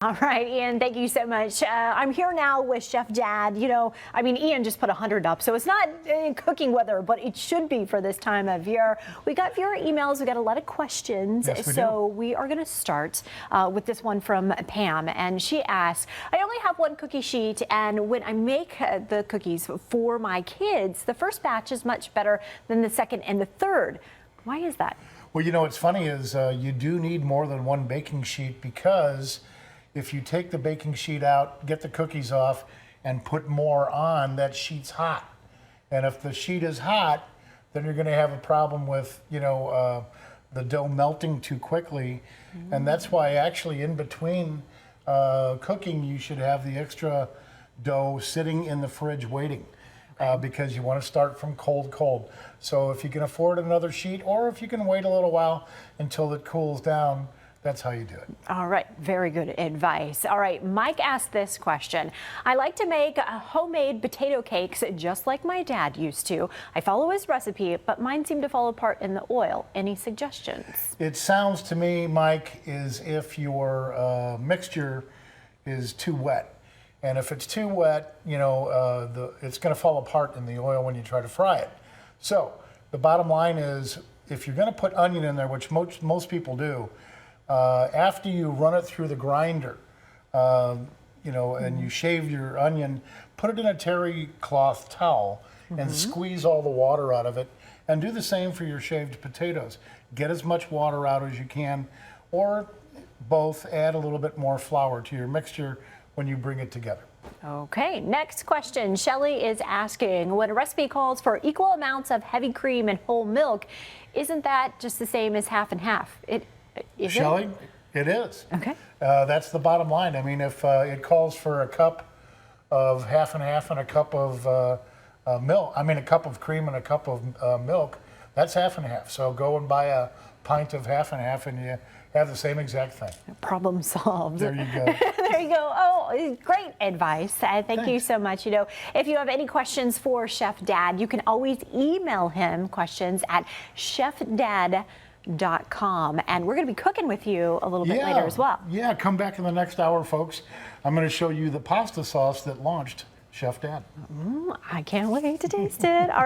All right, Ian, thank you so much. I'm here now with Chef Dad. Ian just put 100 up, so it's not cooking weather, but it should be for this time of year. We got viewer emails, we got a lot of questions. Yes, we so do. we are going to start with this one from Pam, and she asks, I only have one cookie sheet, and when I make the cookies for my kids, the first batch is much better than the second and the third. Why is that? Well, what's funny is you do need more than one baking sheet, because if you take the baking sheet out, get the cookies off, and put more on, that sheet's hot. And if the sheet is hot, then you're going to have a problem with, the dough melting too quickly. And that's why actually in between cooking, you should have the extra dough sitting in the fridge waiting. Because you want to start from cold. So if you can afford another sheet, or if you can wait a little while until it cools down, that's how you do it. All right, very good advice. All right, Mike asked this question. I like to make homemade potato cakes just like my dad used to. I follow his recipe, but mine seem to fall apart in the oil. Any suggestions? It sounds to me, Mike, as if your mixture is too wet. And if it's too wet, it's going to fall apart in the oil when you try to fry it. So the bottom line is, if you're going to put onion in there, which most people do, after you run it through the grinder, and you shave your onion, put it in a terry cloth towel and squeeze all the water out of it. And do the same for your shaved potatoes. Get as much water out as you can, or both. Add a little bit more flour to your mixture when you bring it together. Okay, next question. Shelly is asking, when a recipe calls for equal amounts of heavy cream and whole milk, isn't that just the same as half and half? Shelly, it is. Okay. That's the bottom line. I mean, if it calls for a cup of half and half and a cup of milk, a cup of cream and a cup of milk, that's half and half. So go and buy a pint of half and half, and you have the same exact thing. Problem solved. There you go. There you go. Oh, great advice. Thank you so much. If you have any questions for Chef Dad, you can always email him questions at chefdad.com. And we're going to be cooking with you a little bit later as well. Yeah, come back in the next hour, folks. I'm going to show you the pasta sauce that launched Chef Dad. I can't wait to taste it. All right.